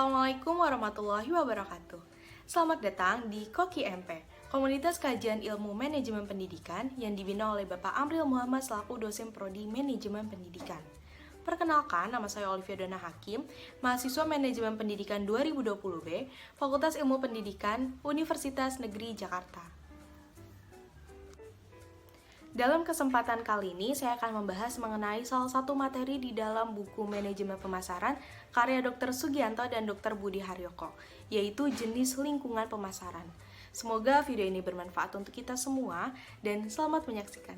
Assalamualaikum warahmatullahi wabarakatuh. Selamat datang di Koki MP, Komunitas Kajian Ilmu Manajemen Pendidikan yang dibina oleh Bapak Amril Muhammad selaku dosen prodi Manajemen Pendidikan. Perkenalkan, nama saya Olivia Dona Hakim, mahasiswa Manajemen Pendidikan 2020B, Fakultas Ilmu Pendidikan, Universitas Negeri Jakarta. Dalam kesempatan kali ini, saya akan membahas mengenai salah satu materi di dalam buku Manajemen Pemasaran karya Dr. Sugianto dan Dr. Budi Haryoko, yaitu jenis lingkungan pemasaran. Semoga video ini bermanfaat untuk kita semua, dan selamat menyaksikan.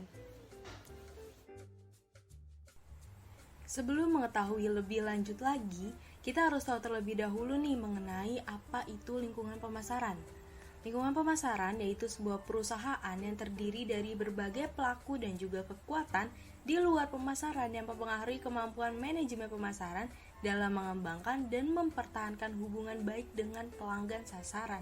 Sebelum mengetahui lebih lanjut lagi, kita harus tahu terlebih dahulu nih mengenai apa itu lingkungan pemasaran. Lingkungan pemasaran yaitu sebuah perusahaan yang terdiri dari berbagai pelaku dan juga kekuatan di luar pemasaran yang mempengaruhi kemampuan manajemen pemasaran dalam mengembangkan dan mempertahankan hubungan baik dengan pelanggan sasaran.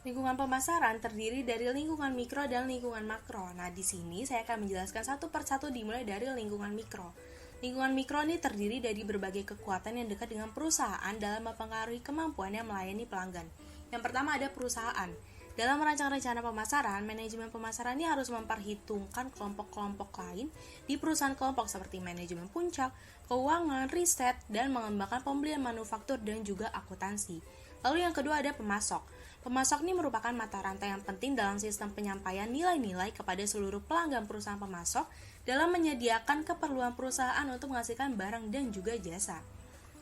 Lingkungan pemasaran terdiri dari lingkungan mikro dan lingkungan makro. Nah, di sini saya akan menjelaskan satu persatu dimulai dari lingkungan mikro. Lingkungan mikro ini terdiri dari berbagai kekuatan yang dekat dengan perusahaan dalam mempengaruhi kemampuannya melayani pelanggan. Yang pertama ada perusahaan. Dalam merancang rencana pemasaran, manajemen pemasaran ini harus memperhitungkan kelompok-kelompok lain di perusahaan kelompok seperti manajemen puncak, keuangan, riset, dan mengembangkan pembelian manufaktur dan juga akuntansi. Lalu yang kedua ada pemasok. Pemasok ini merupakan mata rantai yang penting dalam sistem penyampaian nilai-nilai kepada seluruh pelanggan perusahaan pemasok dalam menyediakan keperluan perusahaan untuk menghasilkan barang dan juga jasa.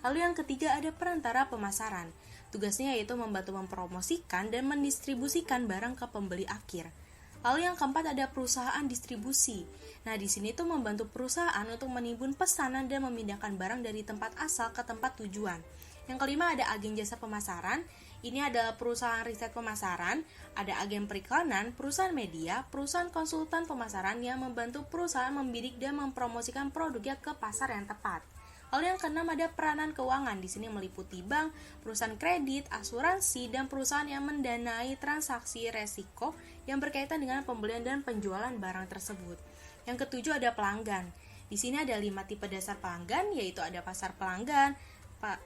Lalu yang ketiga ada perantara pemasaran. Tugasnya yaitu membantu mempromosikan dan mendistribusikan barang ke pembeli akhir. Lalu yang keempat ada perusahaan distribusi. Nah, di sini tuh membantu perusahaan untuk menimbun pesanan dan memindahkan barang dari tempat asal ke tempat tujuan. Yang kelima ada agen jasa pemasaran. Ini adalah perusahaan riset pemasaran, ada agen periklanan, perusahaan media, perusahaan konsultan pemasaran yang membantu perusahaan membidik dan mempromosikan produknya ke pasar yang tepat. Lalu yang keenam ada peranan keuangan. Di sini meliputi bank, perusahaan kredit, asuransi, dan perusahaan yang mendanai transaksi resiko yang berkaitan dengan pembelian dan penjualan barang tersebut. Yang ketujuh ada pelanggan. Di sini ada 5 tipe dasar pelanggan, yaitu ada pasar pelanggan,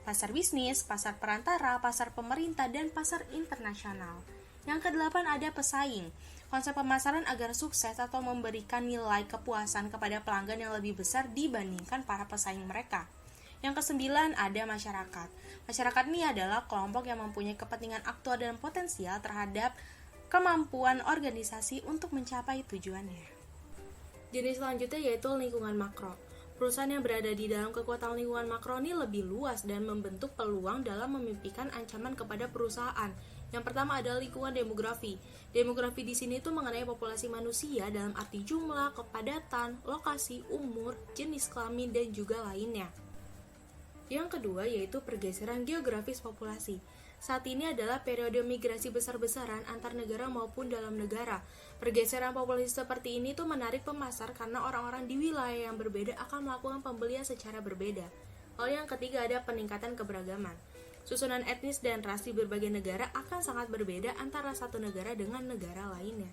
pasar bisnis, pasar perantara, pasar pemerintah, dan pasar internasional. Yang kedelapan ada pesaing. Konsep pemasaran agar sukses atau memberikan nilai kepuasan kepada pelanggan yang lebih besar dibandingkan para pesaing mereka. Yang kesembilan ada masyarakat. Masyarakat ini adalah kelompok yang mempunyai kepentingan aktual dan potensial terhadap kemampuan organisasi untuk mencapai tujuannya. Jenis selanjutnya yaitu lingkungan makro. Perusahaan yang berada di dalam kekuatan lingkungan makro ini lebih luas dan membentuk peluang dalam memimpikan ancaman kepada perusahaan. Yang pertama adalah lingkungan demografi. Demografi di sini itu mengenai populasi manusia dalam arti jumlah, kepadatan, lokasi, umur, jenis kelamin, dan juga lainnya. Yang kedua yaitu pergeseran geografis populasi. Saat ini adalah periode migrasi besar-besaran antar negara maupun dalam negara. Pergeseran populasi seperti ini tuh menarik pemasar karena orang-orang di wilayah yang berbeda akan melakukan pembelian secara berbeda. Lalu yang ketiga ada peningkatan keberagaman. Susunan etnis dan ras di berbagai negara akan sangat berbeda antara satu negara dengan negara lainnya.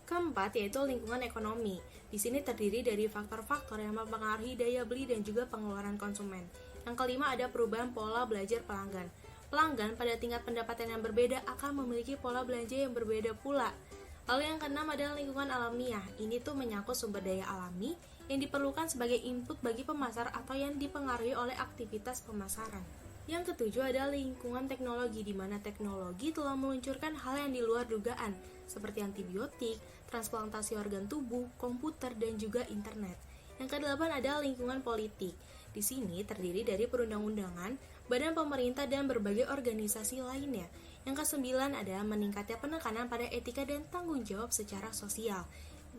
Keempat yaitu lingkungan ekonomi. Di sini terdiri dari faktor-faktor yang mempengaruhi daya beli dan juga pengeluaran konsumen. Yang kelima ada perubahan pola belajar pelanggan. Pelanggan pada tingkat pendapatan yang berbeda akan memiliki pola belanja yang berbeda pula. Lalu yang keenam adalah lingkungan alamiah. Ini tuh menyangkut sumber daya alami yang diperlukan sebagai input bagi pemasar atau yang dipengaruhi oleh aktivitas pemasaran. Yang ketujuh adalah lingkungan teknologi, di mana teknologi telah meluncurkan hal yang di luar dugaan, seperti antibiotik, transplantasi organ tubuh, komputer, dan juga internet. Yang kedelapan adalah lingkungan politik. Di sini terdiri dari perundang-undangan, badan pemerintah, dan berbagai organisasi lainnya. Yang kesembilan adalah meningkatnya penekanan pada etika dan tanggung jawab secara sosial.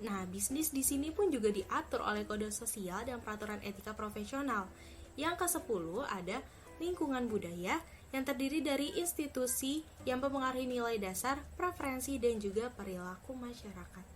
Nah, bisnis di sini pun juga diatur oleh kode sosial dan peraturan etika profesional. Yang kesepuluh ada lingkungan budaya yang terdiri dari institusi yang mempengaruhi nilai dasar, preferensi, dan juga perilaku masyarakat.